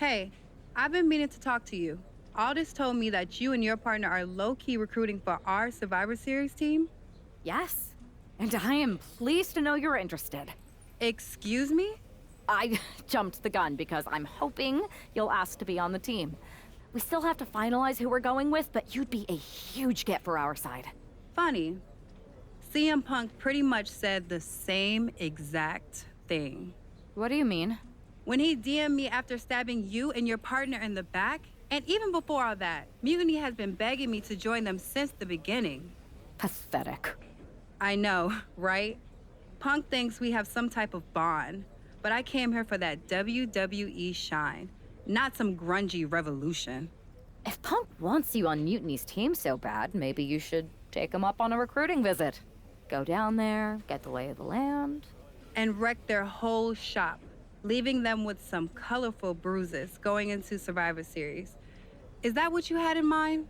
Hey, I've been meaning to talk to you. Aldous told me that you and your partner are low-key recruiting for our Survivor Series team. Yes, and I am pleased to know you're interested. Excuse me? I jumped the gun because I'm hoping you'll ask to be on the team. We still have to finalize who we're going with, but you'd be a huge get for our side. Funny. CM Punk pretty much said the same exact thing. What do you mean? When he DM'd me after stabbing you and your partner in the back, and even before all that, Mutiny has been begging me to join them since the beginning. Pathetic. I know, right? Punk thinks we have some type of bond, but I came here for that WWE shine, not some grungy revolution. If Punk wants you on Mutiny's team so bad, maybe you should take him up on a recruiting visit. Go down there, get the lay of the land. And wreck their whole shop, leaving them with some colorful bruises going into Survivor Series. Is that what you had in mind?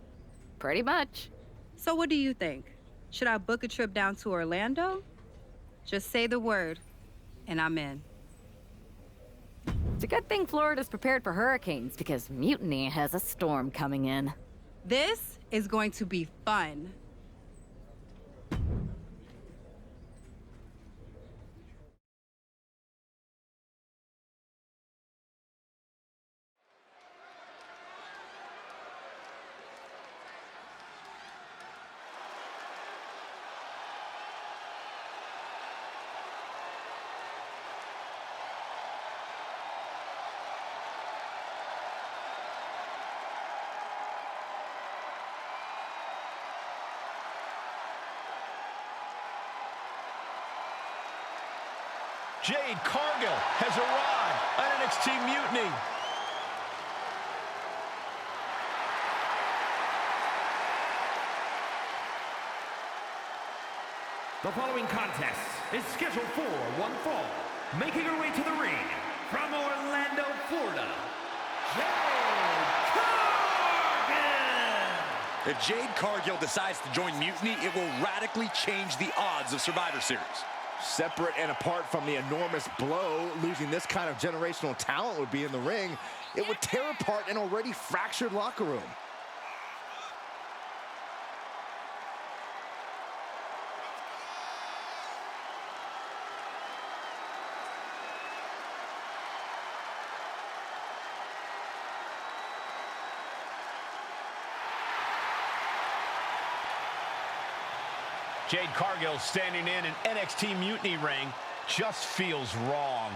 Pretty much. So what do you think? Should I book a trip down to Orlando? Just say the word, and I'm in. It's a good thing Florida's prepared for hurricanes, because Mutiny has a storm coming in. This is going to be fun. Jade Cargill has arrived on NXT Mutiny. The following contest is scheduled for one fall. Making her way to the ring from Orlando, Florida, Jade Cargill! If Jade Cargill decides to join Mutiny, it will radically change the odds of Survivor Series. Separate and apart from the enormous blow losing this kind of generational talent would be in the ring, it would tear apart an already fractured locker room. Jade Cargill standing in an NXT Mutiny ring just feels wrong.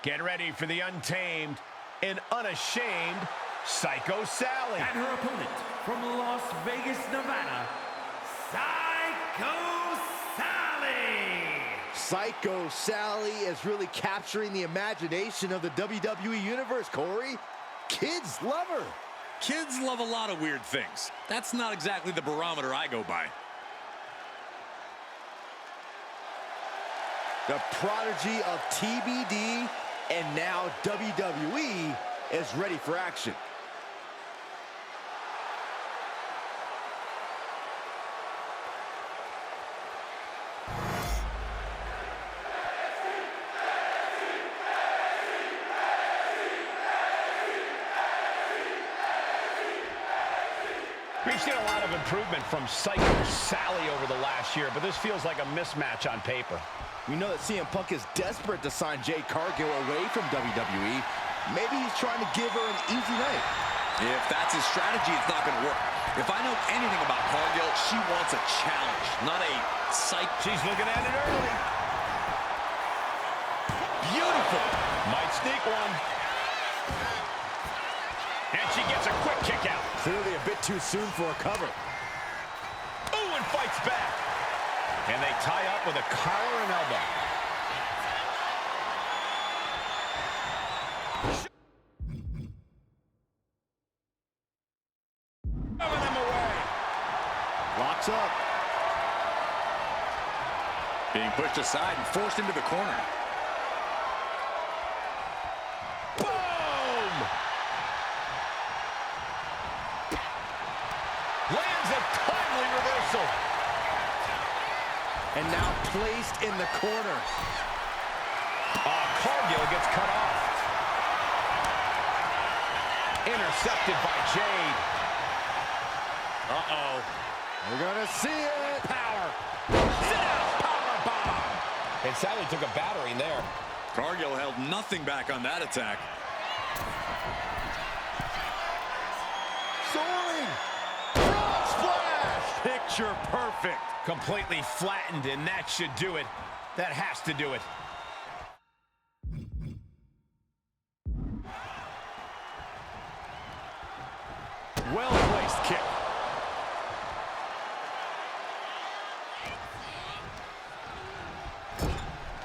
Get ready for the untamed and unashamed Psycho Sally. And her opponent from Las Vegas, Nevada, Psycho Sally. Psycho Sally is really capturing the imagination of the WWE Universe, Corey. Kids love her. Kids love a lot of weird things. That's not exactly the barometer I go by. The prodigy of TBD and now WWE is ready for action. We've seen a lot of improvement from Psycho Sally over the last year, but this feels like a mismatch on paper. We know that CM Punk is desperate to sign Jade Cargill away from WWE. Maybe he's trying to give her an easy night. If that's his strategy, it's not going to work. If I know anything about Cargill, she wants a challenge, not a psych. She's looking at it early. Beautiful. Might sneak one. And she gets a quick kick out. Clearly a bit too soon for a cover. Ooh, and fights back. And they tie up with a collar and elbow. Shoving them away. Locks up. Being pushed aside and forced into the corner. and now placed in the corner. Cargill gets cut off. Intercepted by Jade. Uh-oh. We're gonna see it. Power. Sit down. Power bomb. And Sally took a battering there. Cargill held nothing back on that attack. Soaring. Frog splash. Picture perfect. Completely flattened, and that should do it. That has to do it. Well-placed kick.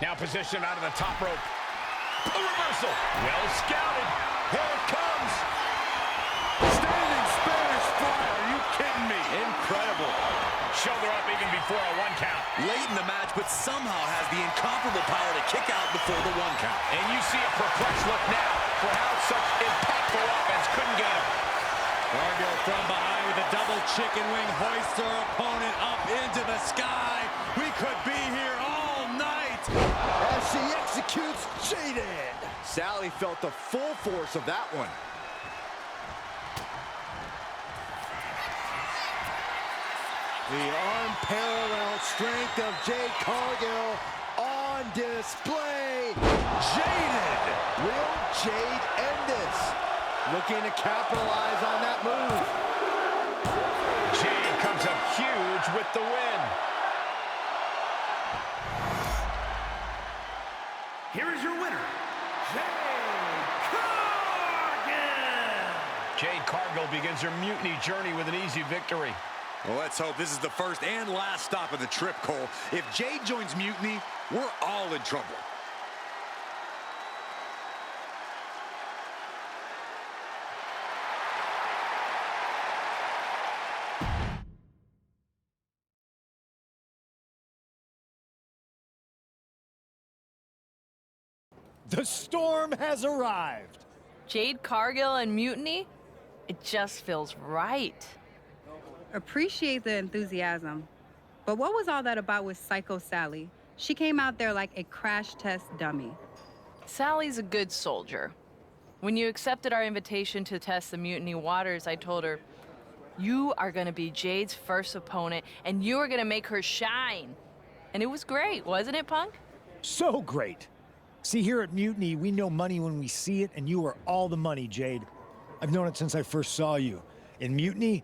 Now positioned out of the top rope. A reversal. Well scouted. Here it comes. Standing Spanish fly. Are you kidding me? Incredible. Shoulder up even before a 1 count. Late in the match, but somehow has the incomparable power to kick out before the 1 count. And you see a perplexed look now for how such impactful offense couldn't get him. Cargill from behind with a double chicken wing, hoists her opponent up into the sky. We could be here all night. As she executes Jade. Sally felt the full force of that one. The unparalleled strength of Jade Cargill on display. Jaded. Will Jade end this? Looking to capitalize on that move. Jade comes up huge with the win. Here is your winner, Jade Cargill. Jade Cargill begins her mutiny journey with an easy victory. Well, let's hope this is the first and last stop of the trip, Cole. If Jade joins Mutiny, we're all in trouble. The storm has arrived. Jade Cargill and Mutiny? It just feels right. Appreciate the enthusiasm. But what was all that about with Psycho Sally? She came out there like a crash test dummy. Sally's a good soldier. When you accepted our invitation to test the Mutiny waters, I told her, you are gonna be Jade's first opponent, and you are gonna make her shine. And it was great, wasn't it, Punk? So great. See, here at Mutiny, we know money when we see it, and you are all the money, Jade. I've known it since I first saw you. In Mutiny,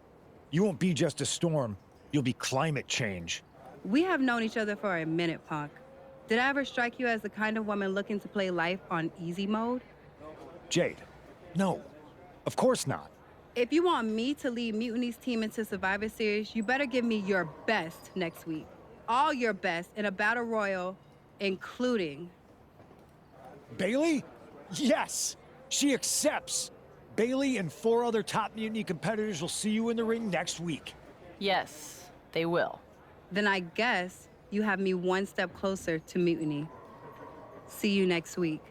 you won't be just a storm. You'll be climate change. We have known each other for a minute, Punk. Did I ever strike you as the kind of woman looking to play life on easy mode? Jade, no. Of course not. If you want me to lead Mutiny's team into Survivor Series, you better give me your best next week. All your best in a battle royal, including... Bailey? Yes! She accepts! Bailey and 4 other top Mutiny competitors will see you in the ring next week. Yes, they will. Then I guess you have me one step closer to Mutiny. See you next week.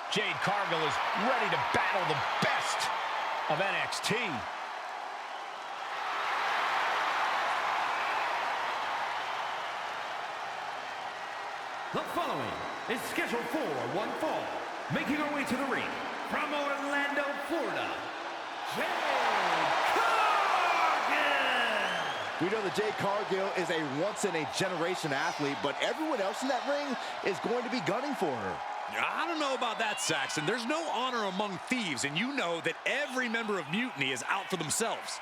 Jade Cargill is ready to battle the best of NXT. The following is scheduled for one fall. Making her way to the ring from Orlando, Florida, Jade Cargill. We know that Jade Cargill is a once-in-a-generation athlete, but everyone else in that ring is going to be gunning for her. I don't know about that, Saxon. There's no honor among thieves, and you know that every member of Mutiny is out for themselves.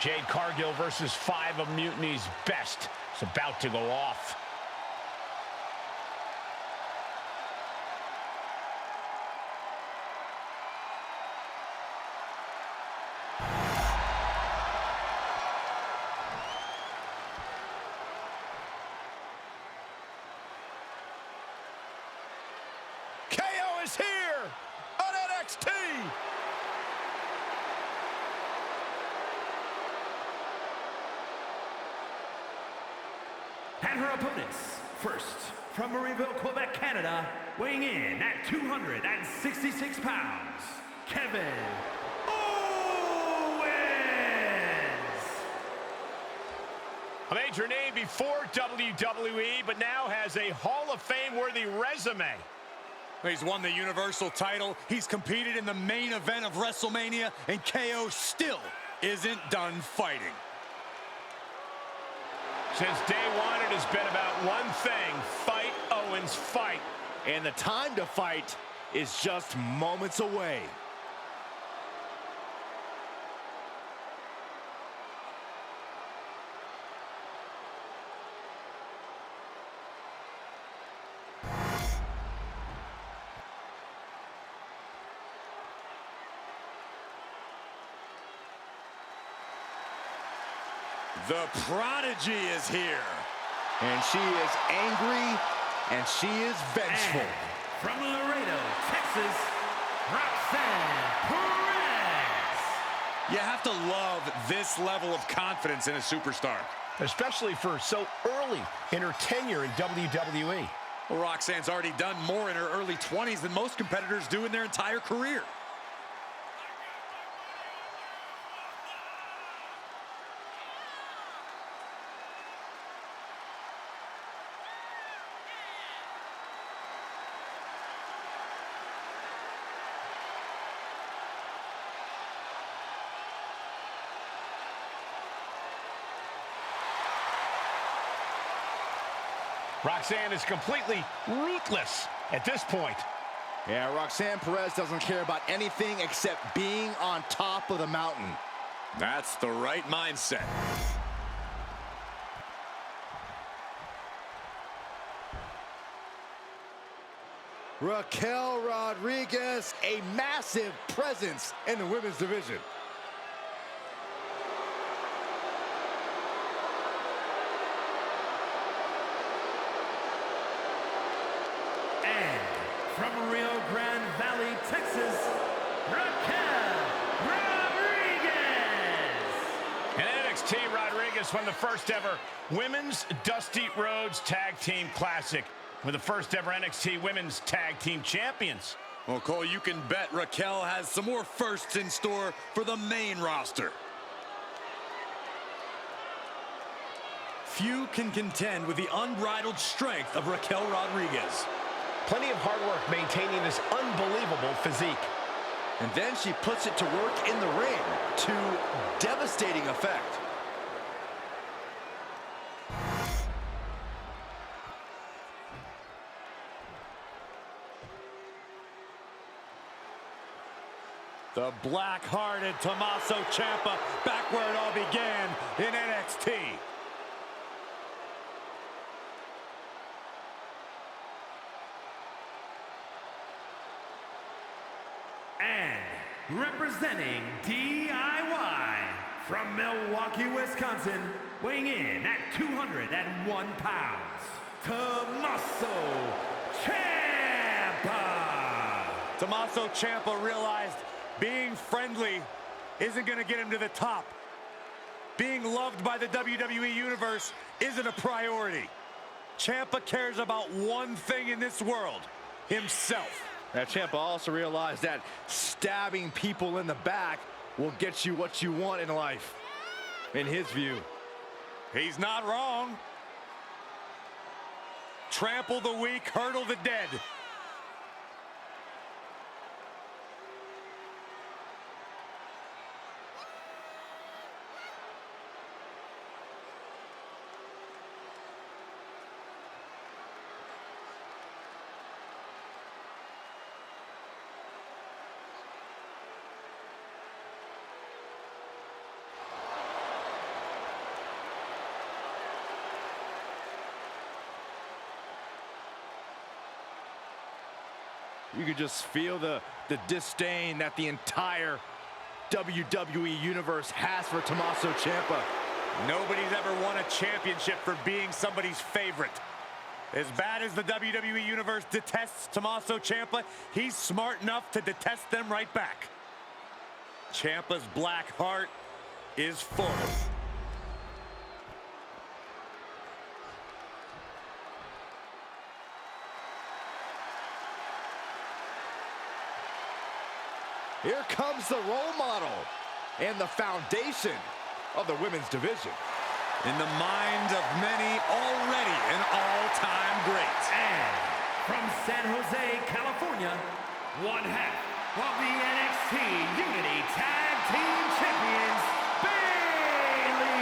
Jade Cargill versus 5 of Mutiny's best. It's about to go off. KO is here on NXT. And her opponents, first, from Marieville, Quebec, Canada, weighing in at 266 pounds, Kevin Owens! A major name before WWE, but now has a Hall of Fame-worthy resume. He's won the Universal title, he's competed in the main event of WrestleMania, and KO still isn't done fighting. Since day one, it has been about one thing: fight, Owens, fight. And the time to fight is just moments away. The Prodigy is here. And she is angry, and she is vengeful. And from Laredo, Texas, Roxanne Perez! You have to love this level of confidence in a superstar. Especially for so early in her tenure in WWE. Well, Roxanne's already done more in her early 20s than most competitors do in their entire career. Roxanne is completely ruthless at this point. Yeah, Roxanne Perez doesn't care about anything except being on top of the mountain. That's the right mindset. Raquel Rodriguez, a massive presence in the women's division. And from Rio Grande Valley, Texas, Raquel Rodriguez! And NXT, Rodriguez won the first ever Women's Dusty Rhodes Tag Team Classic. We're the first ever NXT Women's Tag Team Champions. Well, Cole, you can bet Raquel has some more firsts in store for the main roster. Few can contend with the unbridled strength of Raquel Rodriguez. Plenty of hard work maintaining this unbelievable physique. And then she puts it to work in the ring to devastating effect. The black-hearted Tommaso Ciampa back where it all began in NXT. And representing DIY from Milwaukee, Wisconsin, weighing in at 201 pounds, Tommaso Ciampa! Tommaso Ciampa realized being friendly isn't going to get him to the top. Being loved by the WWE Universe isn't a priority. Ciampa cares about one thing in this world: himself. Now, Ciampa also realized that stabbing people in the back will get you what you want in life, in his view. He's not wrong. Trample the weak, hurdle the dead. You could just feel the disdain that the entire WWE Universe has for Tommaso Ciampa. Nobody's ever won a championship for being somebody's favorite. As bad as the WWE Universe detests Tommaso Ciampa, he's smart enough to detest them right back. Ciampa's black heart is full. Here comes the role model and the foundation of the women's division. In the minds of many, already an all-time great. And from San Jose, California, one half of the NXT Unity Tag Team Champions, Bayley.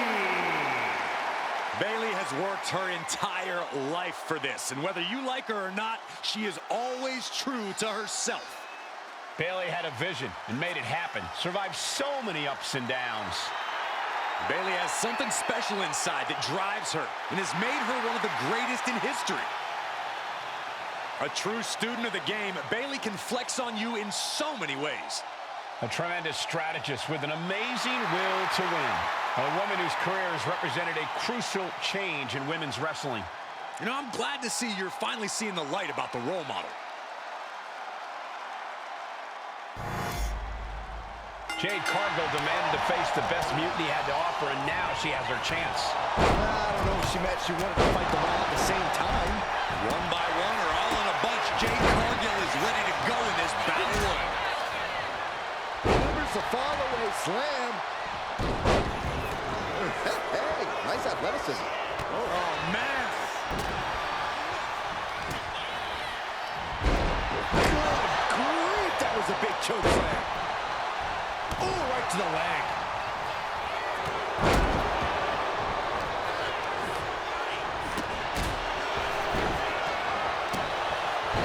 Bayley has worked her entire life for this, and whether you like her or not, she is always true to herself. Bayley had a vision and made it happen. Survived so many ups and downs. Bayley has something special inside that drives her and has made her one of the greatest in history. A true student of the game, Bayley can flex on you in so many ways. A tremendous strategist with an amazing will to win. A woman whose career has represented a crucial change in women's wrestling. You know, I'm glad to see you're finally seeing the light about the role model. Jade Cargill demanded to face the best Mutiny had to offer, and now she has her chance. I don't know if she meant she wanted to fight them all at the same time. One by one or all in a bunch, Jade Cargill is ready to go in this battle royal. Delivers the fall-away slam. Hey, nice athleticism. Oh, man. Good grief, that was a big choke slam. Oh, right to the leg.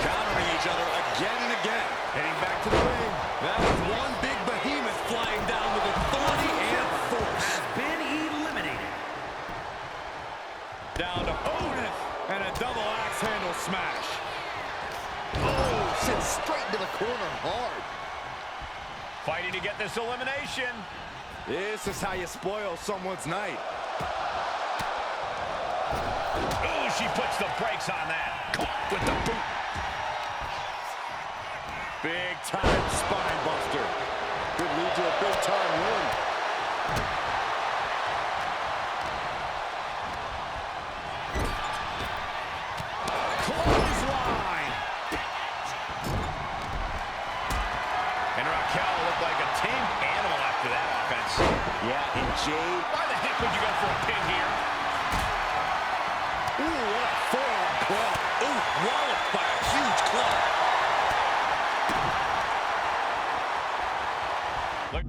Countering each other again and again. Heading back to the ring. That was one big behemoth flying down with authority and force. Has been eliminated. Down to Otis and a double axe handle smash. Oh, sent straight into the corner hard. Fighting to get this elimination. This is how you spoil someone's night. Oh, she puts the brakes on that. Caught with the boot. Big time spine buster. Could lead to a big time win. Clothesline. And Raquel looked like a team animal after that offense. Yeah, and Jade. Why the heck would you go for a pin here? Ooh, what a forearm club. Ooh, walloped by a huge club. Look.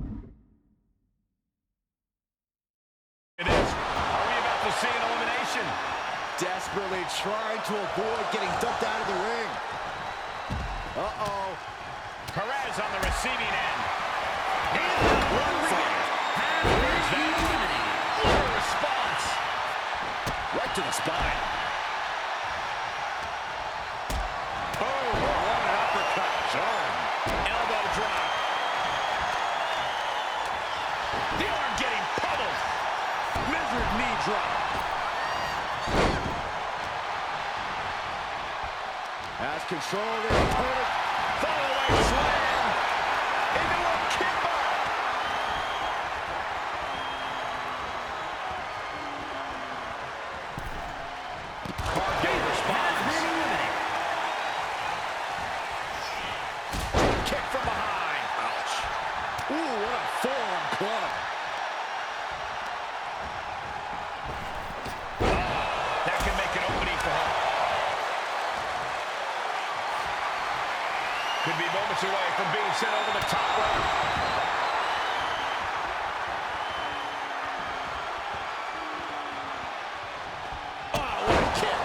It is. Are we about to see an elimination? Desperately trying to avoid getting dumped out of the ring. Uh-oh. Perez on the receiving end. Has been eliminated. What a response. Right to the spine. Oh, what an uppercut. Elbow drop. The arm getting pummeled. Measured knee drop. Has control of their opponent. Follow-away slam. Into a kimbo. Cargill responds. moments away from being sent over the top rope. Oh, what a kick.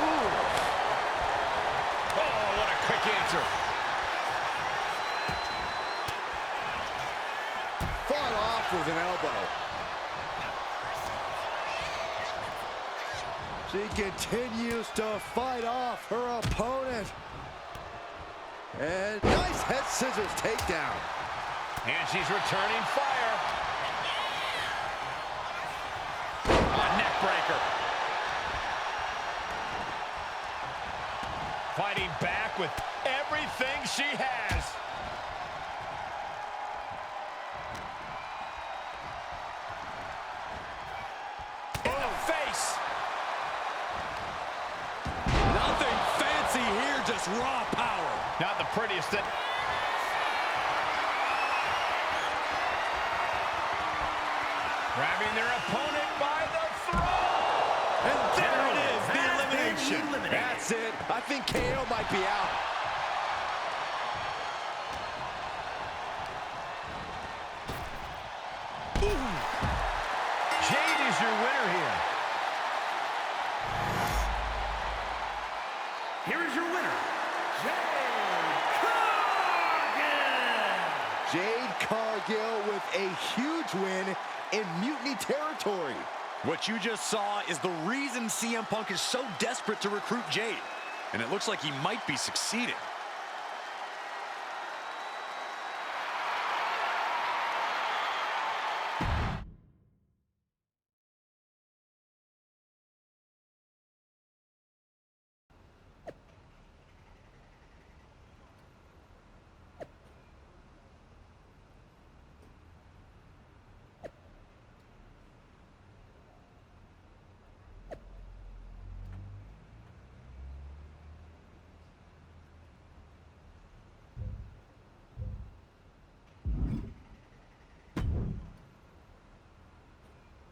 Oh, what a quick answer. Fought off with an elbow. She continues to fight off her opponent. And nice head scissors takedown. And she's returning fire. A neck breaker. Fighting back with everything she has. In the face. Nothing fancy here, just raw power. Not the prettiest that... Grabbing their opponent by the throat. And there it is, the elimination. That's it. I think KO might be out. Ooh. Jade is your winner here. Here is your winner, Jade Cargill! Jade Cargill with a huge win in Mutiny territory. What you just saw is the reason CM Punk is so desperate to recruit Jade. And it looks like he might be succeeding.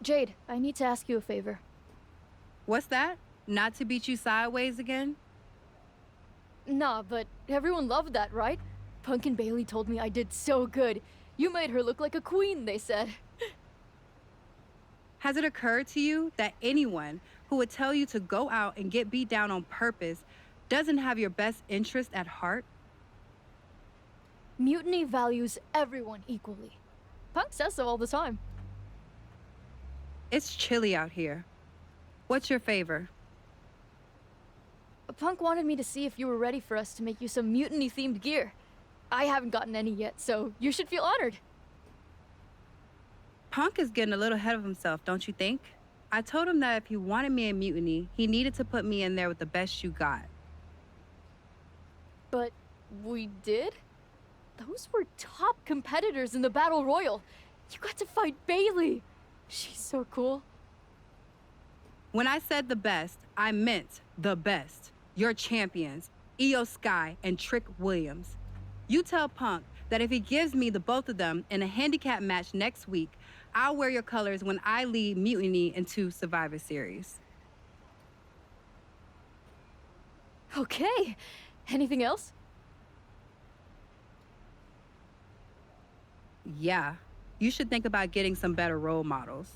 Jade, I need to ask you a favor. What's that? Not to beat you sideways again? Nah, but everyone loved that, right? Punk and Bailey told me I did so good. You made her look like a queen, they said. Has it occurred to you that anyone who would tell you to go out and get beat down on purpose doesn't have your best interest at heart? Mutiny values everyone equally. Punk says so all the time. It's chilly out here. What's your favor? Punk wanted me to see if you were ready for us to make you some mutiny-themed gear. I haven't gotten any yet, so you should feel honored. Punk is getting a little ahead of himself, don't you think? I told him that if he wanted me in Mutiny, he needed to put me in there with the best you got. But we did? Those were top competitors in the Battle Royal. You got to fight Bailey. She's so cool. When I said the best, I meant the best. Your champions, Io Sky and Trick Williams. You tell Punk that if he gives me the both of them in a handicap match next week, I'll wear your colors when I lead Mutiny into Survivor Series. Okay. Anything else? Yeah, you should think about getting some better role models.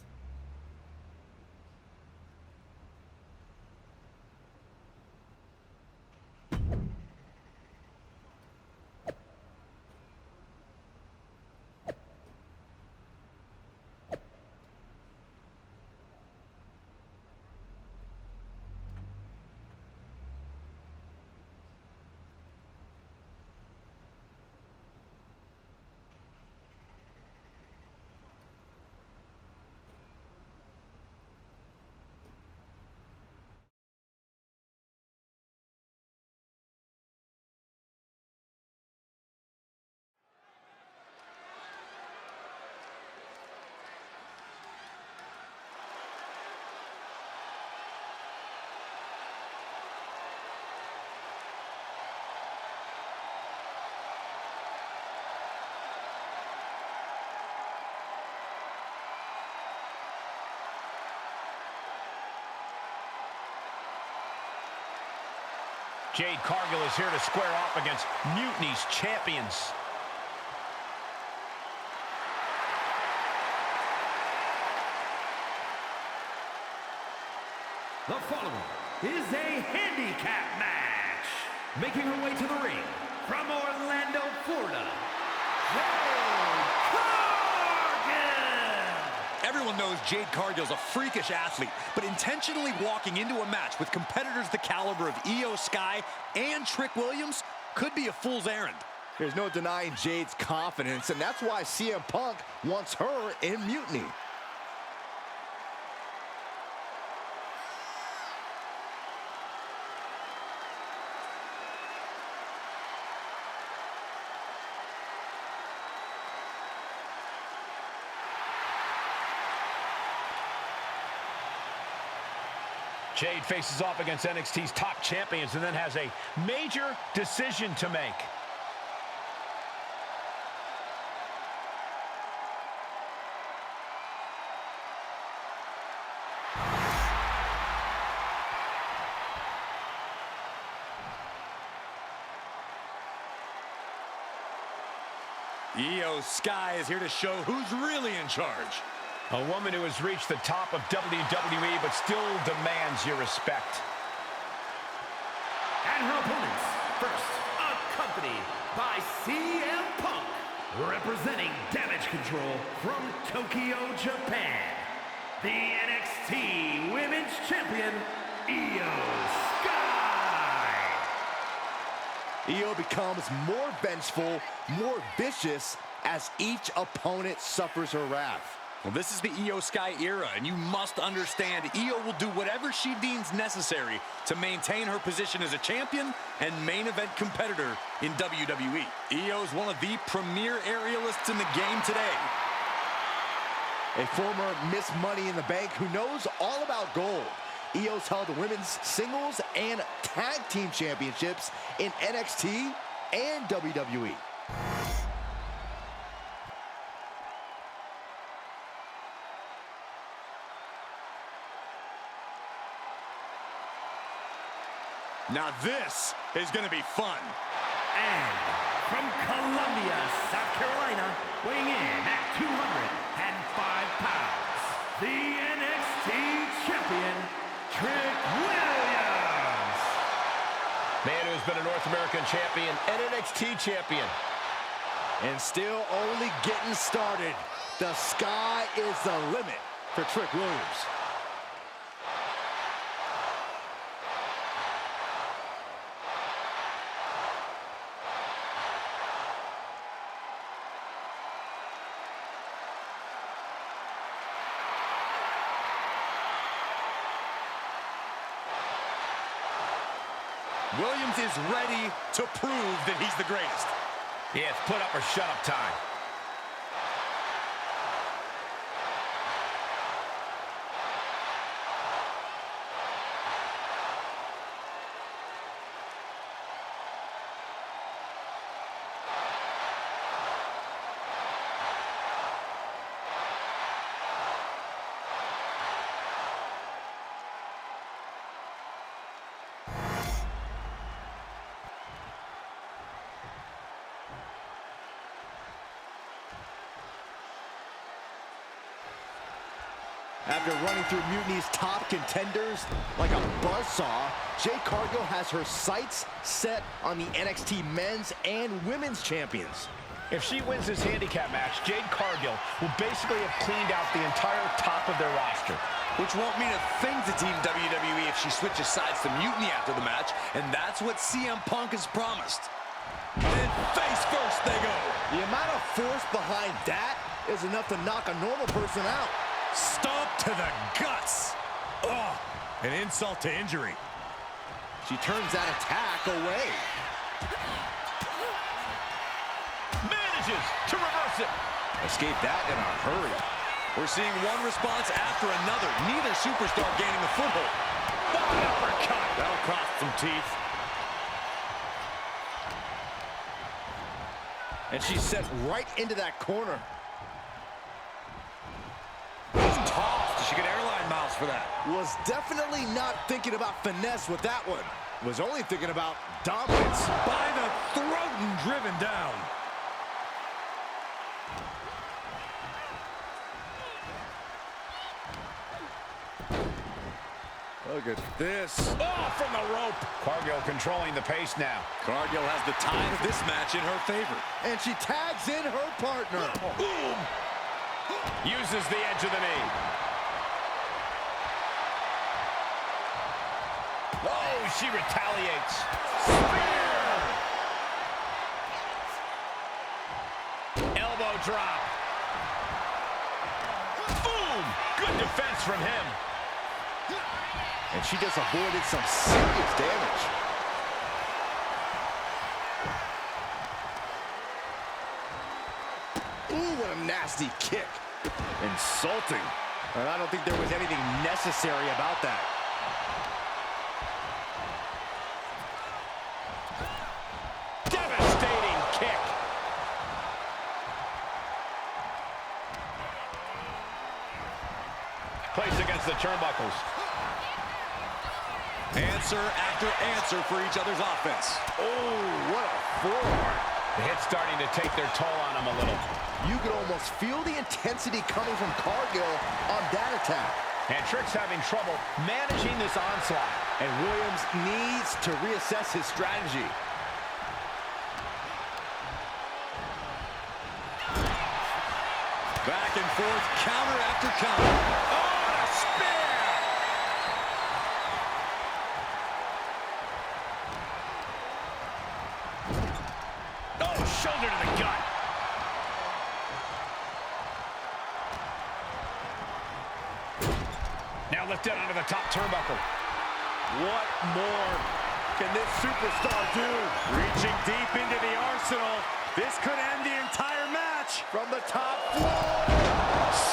Jade Cargill is here to square off against Mutiny's champions. The following is a handicap match. Making her way to the ring from Orlando, Florida, Jade Cargill. Everyone knows Jade Cargill's a freakish athlete, but intentionally walking into a match with competitors the caliber of Io Sky and Trick Williams could be a fool's errand. There's no denying Jade's confidence, and that's why CM Punk wants her in Mutiny. Jade faces off against NXT's top champions and then has a major decision to make. Io Sky is here to show who's really in charge. A woman who has reached the top of WWE but still demands your respect. And her opponents, first accompanied by CM Punk, representing Damage Control from Tokyo, Japan, the NXT Women's Champion, Io Sky. Io becomes more vengeful, more vicious as each opponent suffers her wrath. Well, this is the Io Sky era, and you must understand Io will do whatever she deems necessary to maintain her position as a champion and main event competitor in WWE. Io is one of the premier aerialists in the game today. A former Miss Money in the Bank who knows all about gold. Io's held the women's singles and tag team championships in NXT and WWE. Now this is going to be fun. And from Columbia, South Carolina, weighing in at 205 pounds, the NXT champion, Trick Williams. Man who's been a North American champion and NXT champion. And still only getting started. The sky is the limit for Trick Williams. Williams is ready to prove that he's the greatest. Yeah, it's put up or shut up time. After running through Mutiny's top contenders like a buzzsaw, Jade Cargill has her sights set on the NXT men's and women's champions. If she wins this handicap match, Jade Cargill will basically have cleaned out the entire top of their roster. Which won't mean a thing to Team WWE if she switches sides to Mutiny after the match, and that's what CM Punk has promised. And face first they go. The amount of force behind that is enough to knock a normal person out. Stomp to the guts. Oh, an insult to injury. She turns that attack away. Manages to reverse it. Escape that in a hurry. We're seeing one response after another. Neither superstar gaining a foothold. What an uppercut. That'll cross some teeth. And she's set right into that corner. Tossed. She get airline miles for that. Was definitely not thinking about finesse with that one. Was only thinking about dominance. By the throat and driven down. Look at this. Oh, from the rope. Cargill controlling the pace now. Cargill has the tide of this match in her favor. And she tags in her partner. Boom. Uses the edge of the knee. Oh, she retaliates. Spear. Elbow drop. Boom. Good defense from him. And she just avoided some serious damage. Ooh, what a nasty kick. Insulting. And I don't think there was anything necessary about that. Devastating kick. Placed against the turnbuckles. Answer after answer for each other's offense. Oh, what a forearm. The hit's starting to take their toll on him a little. You could almost feel the intensity coming from Cargill on that attack. And Trick's having trouble managing this onslaught. And Williams needs to reassess his strategy. Back and forth, counter after counter. Oh, a spear! Oh, shoulder to the gut. Now lifted onto the top turnbuckle. What more can this superstar do? Reaching deep into the arsenal. This could end the entire match. From the top floor.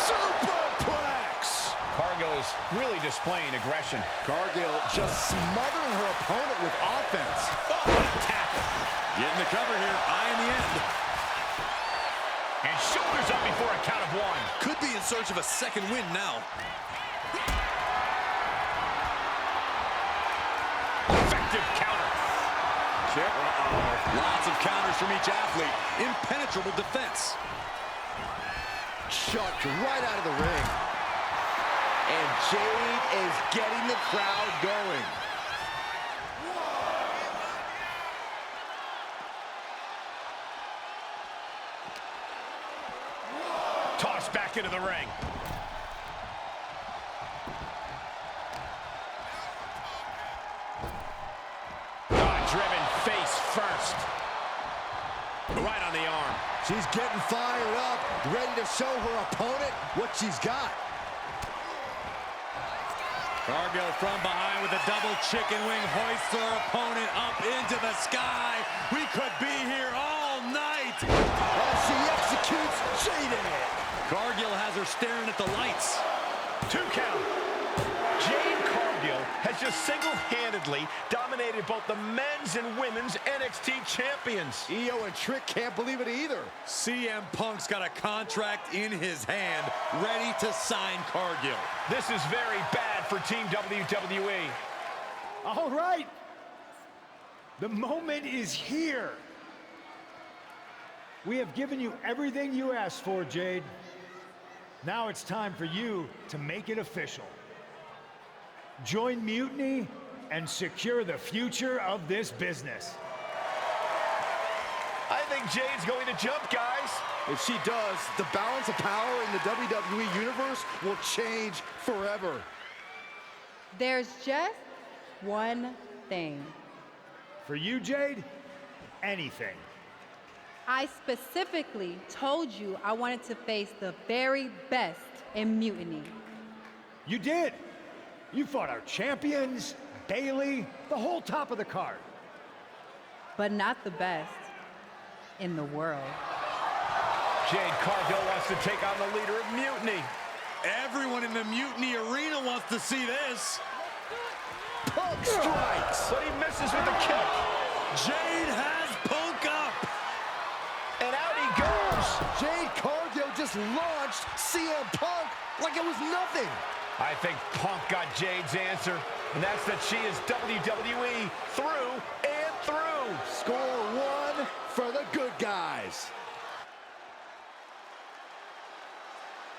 Superplex. Cargill is really displaying aggression. Cargill just smothering her opponent with offense. Oh, what a tackle. Getting the cover here, eye in the end. And shoulders up before a count of one. Could be in search of a second win now. Effective counter. Check. Lots of counters from each athlete. Impenetrable defense. Chucked right out of the ring. And Jade is getting the crowd going. Tossed back into the ring. Driven face first. Right on the arm. She's getting fired up, ready to show her opponent what she's got. Cargill from behind with a double chicken wing, hoists her opponent up into the sky. We could be here all night. As she executes Jade. Cargill has her staring at the lights. 2 count. Jade Cargill has just single-handedly dominated both the men's and women's NXT champions. Io and Trick can't believe it either. CM Punk's got a contract in his hand, ready to sign Cargill. This is very bad for Team WWE. All right. The moment is here. We have given you everything you asked for, Jade. Now it's time for you to make it official. Join Mutiny and secure the future of this business. I think Jade's going to jump, guys. If she does, the balance of power in the WWE Universe will change forever. There's just one thing. For you, Jade, anything. I specifically told you I wanted to face the very best in Mutiny. You did. You fought our champions, Bailey, the whole top of the card. But not the best in the world. Jade Cargill wants to take on the leader of Mutiny. Everyone in the Mutiny arena wants to see this. Punk strikes. But he misses with the kick. Jade has Punk up. And out he goes. Jade Cargill just launched CM Punk like it was nothing. I think Punk got Jade's answer, and that's that she is WWE through and through. Score 1 for the